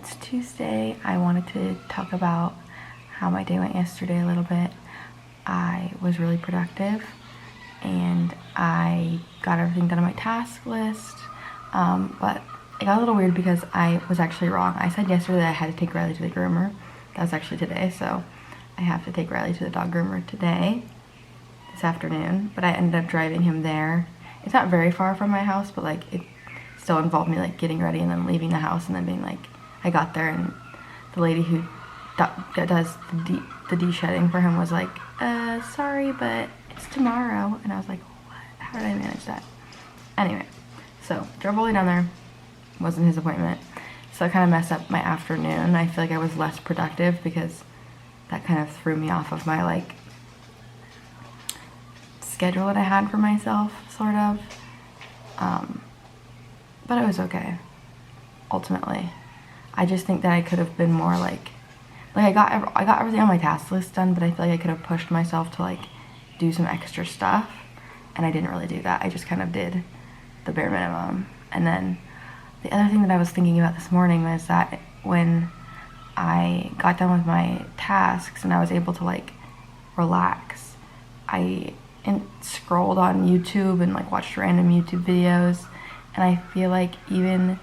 It's Tuesday. I wanted to talk about how my day went yesterday a little bit. I was really productive and I got everything done on my task list, but it got a little weird because I was actually wrong. I said yesterday that I had to take Riley to the groomer. That was actually today, so I have to take Riley to the dog groomer today, this afternoon, but I ended up driving him there. It's not very far from my house, but like it still involved me like getting ready and then leaving the house and then being like, I got there and the lady who does the de-shedding for him was like, sorry, but it's tomorrow. And I was like, what? How did I manage that? Anyway, so drove all the way down there. Wasn't his appointment. So it kind of messed up my afternoon. I feel like I was less productive because that kind of threw me off of my like schedule that I had for myself, sort of. But it was okay, ultimately. I just think that I could have been more like I got everything on my task list done, but I feel like I could have pushed myself to like do some extra stuff, and I didn't really do that. I just kind of did the bare minimum. And then the other thing that I was thinking about this morning was that when I got done with my tasks and I was able to like relax, I scrolled on YouTube and like watched random YouTube videos, and I feel like even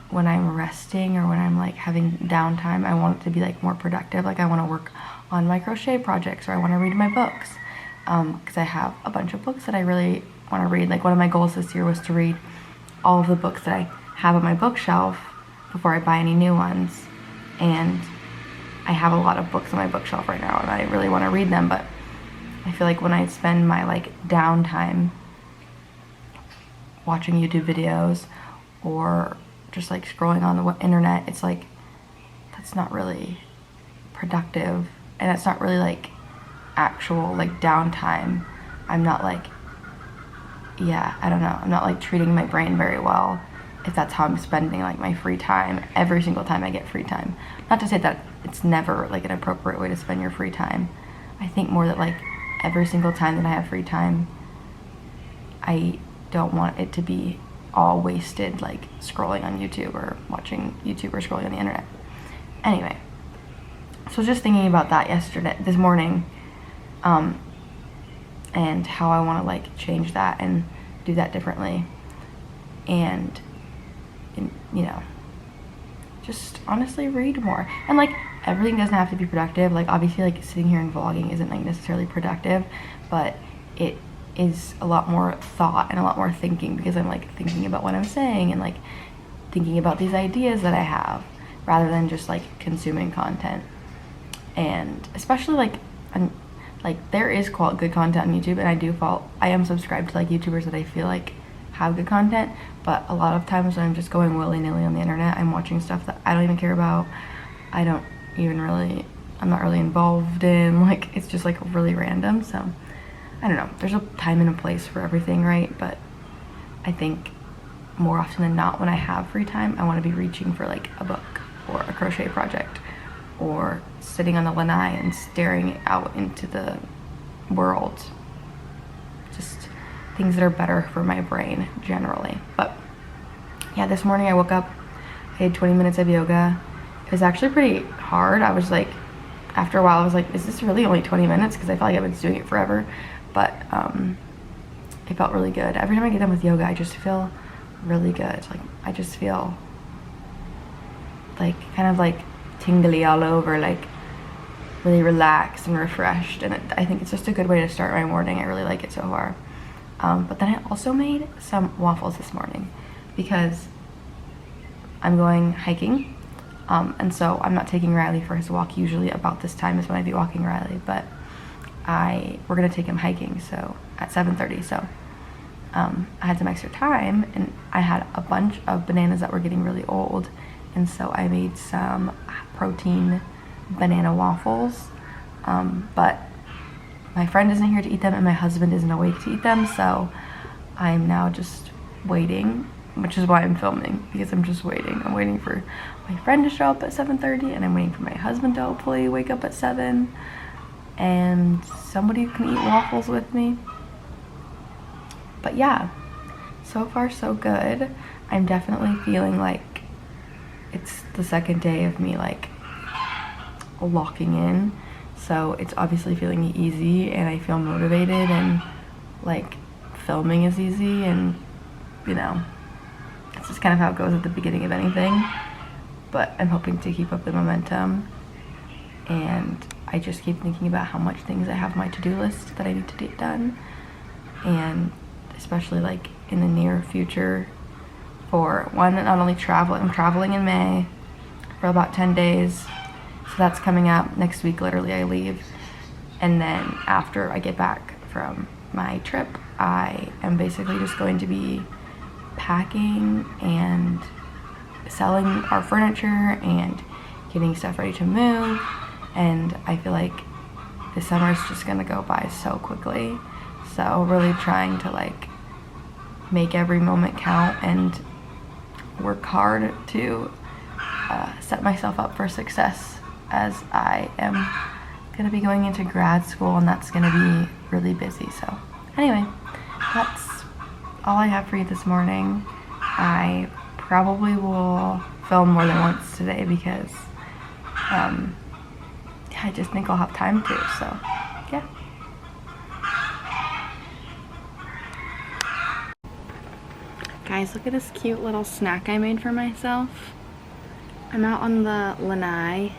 when I'm resting or when I'm like having downtime, I want it to be like more productive. Like I want to work on my crochet projects, or I want to read my books, because I have a bunch of books that I really want to read. Like one of my goals this year was to read all of the books that I have on my bookshelf before I buy any new ones, and I have a lot of books on my bookshelf right now and I really want to read them, but I feel like when I spend my like downtime watching YouTube videos or just like scrolling on the internet, it's like that's not really productive, and that's not really like actual like downtime. I'm not like, I don't know, I'm not like treating my brain very well if that's how I'm spending like my free time every single time I get free time. Not to say that it's never like an appropriate way to spend your free time. I think more that like every single time that I have free time, I don't want it to be all wasted like scrolling on YouTube or watching YouTube or scrolling on the internet. Anyway, so I was just thinking about that this morning, and how I want to like change that and do that differently, and you know, just honestly read more. And like everything doesn't have to be productive. Like obviously like sitting here and vlogging isn't like necessarily productive, but it is a lot more thought and a lot more thinking, because I'm like thinking about what I'm saying and like thinking about these ideas that I have, rather than just like consuming content. And especially like there is good content on YouTube, and I am subscribed to like YouTubers that I feel like have good content, but a lot of times when I'm just going willy-nilly on the internet, I'm watching stuff that I don't even care about. I'm not really involved in, like it's just like really random. So I don't know, there's a time and a place for everything, right? But I think more often than not, when I have free time, I want to be reaching for like a book or a crochet project, or sitting on the lanai and staring out into the world. Just things that are better for my brain generally. But yeah, this morning I woke up, I did 20 minutes of yoga. It was actually pretty hard. I was like, after a while I was like, is this really only 20 minutes? Because I felt like I've been doing it forever. But it felt really good. Every time I get done with yoga, I just feel really good. Like I just feel like kind of like tingly all over, like really relaxed and refreshed. And I think it's just a good way to start my morning. I really like it so far. But then I also made some waffles this morning because I'm going hiking. And so I'm not taking Riley for his walk. Usually about this time is when I'd be walking Riley, but we're gonna take him hiking, so at 7:30. So I had some extra time, and I had a bunch of bananas that were getting really old, and so I made some protein banana waffles. But my friend isn't here to eat them, and my husband isn't awake to eat them, so I'm now just waiting, which is why I'm filming, because I'm just waiting. I'm waiting for my friend to show up at 7:30, and I'm waiting for my husband to hopefully wake up at 7, and somebody who can eat waffles with me. But yeah, so far so good. I'm definitely feeling like it's the second day of me like locking in, so it's obviously feeling easy and I feel motivated, and like filming is easy, and you know, it's just kind of how it goes at the beginning of anything. But I'm hoping to keep up the momentum, and I just keep thinking about how much things I have on my to-do list that I need to get done, and especially like in the near future. For one, not only I'm traveling in May for about 10 days, so that's coming up next week. Literally I leave, and then after I get back from my trip, I am basically just going to be packing and selling our furniture and getting stuff ready to move. And I feel like this summer is just gonna go by so quickly, so really trying to like make every moment count and work hard to set myself up for success, as I am gonna be going into grad school, and that's gonna be really busy. So anyway, that's all I have for you this morning. I probably will film more than once today because I just think I'll have time to, so yeah. Guys, look at this cute little snack I made for myself. I'm out on the lanai,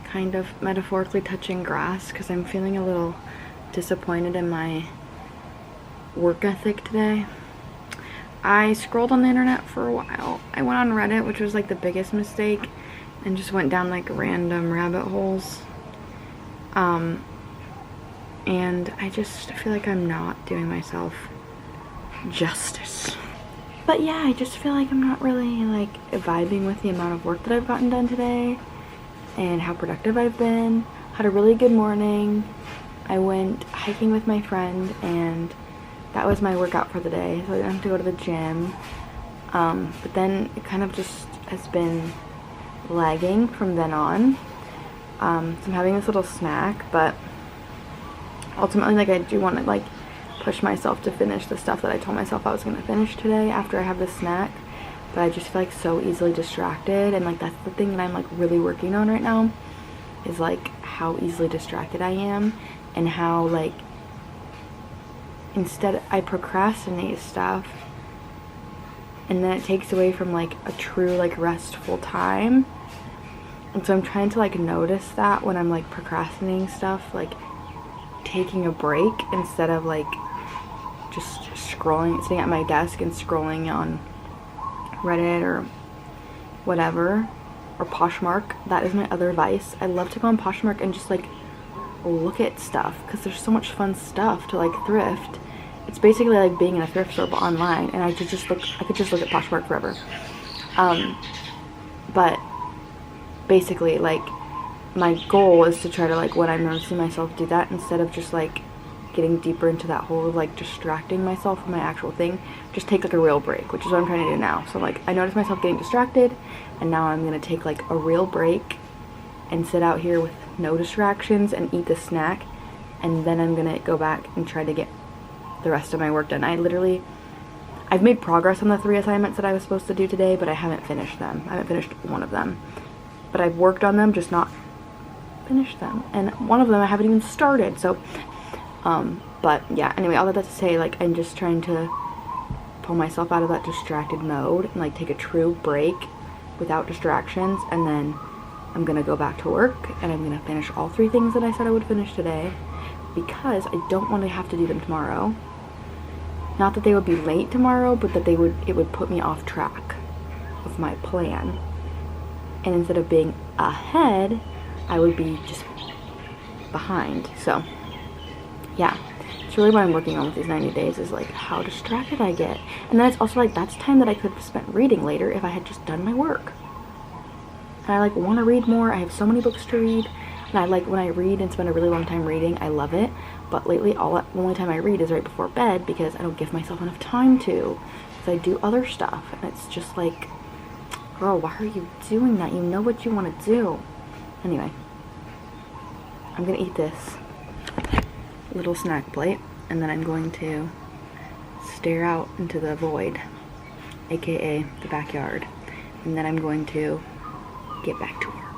kind of metaphorically touching grass because I'm feeling a little disappointed in my work ethic today. I scrolled on the internet for a while. I went on Reddit, which was like the biggest mistake, and just went down like random rabbit holes. And I just feel like I'm not doing myself justice. But yeah, I just feel like I'm not really like vibing with the amount of work that I've gotten done today and how productive I've been. Had a really good morning. I went hiking with my friend, and that was my workout for the day, so I didn't have to go to the gym. But then it kind of just has been lagging from then on. So I'm having this little snack, but ultimately, like, I do want to like push myself to finish the stuff that I told myself I was going to finish today after I have this snack. But I just feel like so easily distracted, and like that's the thing that I'm like really working on right now, is like how easily distracted I am, and how like instead I procrastinate stuff, and then it takes away from like a true like restful time. And so I'm trying to like notice that when I'm like procrastinating stuff, like taking a break instead of like just scrolling, sitting at my desk and scrolling on Reddit or whatever, or Poshmark. That is my other vice. I love to go on Poshmark and just like look at stuff because there's so much fun stuff to like thrift. It's basically like being in a thrift store but online, and I could just look at Poshmark forever. But basically, like, my goal is to try to like, when I'm noticing myself do that, instead of just like getting deeper into that whole like distracting myself from my actual thing, just take like a real break, which is what I'm trying to do now. So like I notice myself getting distracted, and now I'm gonna take like a real break and sit out here with no distractions and eat the snack, and then I'm gonna go back and try to get the rest of my work done. I've made progress on the 3 assignments that I was supposed to do today, but I haven't finished them. I haven't finished one of them, but I've worked on them, just not finished them, and one of them I haven't even started. So but yeah, anyway, all that to say, like, I'm just trying to pull myself out of that distracted mode and like take a true break without distractions, and then I'm gonna go back to work, and I'm gonna finish all 3 things that I said I would finish today, because I don't want to have to do them tomorrow. Not that they would be late tomorrow, but that it would put me off track of my plan, and instead of being ahead, I would be just behind. So yeah, it's really what I'm working on with these 90 days, is like how distracted I get. And then it's also like that's time that I could have spent reading later if I had just done my work. And I like want to read more. I have so many books to read, and I like when I read and spend a really long time reading, I love it. But lately the only time I read is right before bed, because I don't give myself enough time to, because I do other stuff, and it's just like, girl, why are you doing that? You know what you want to do. Anyway, I'm gonna eat this little snack plate, and then I'm going to stare out into the void, aka the backyard, and then I'm going to get back to her.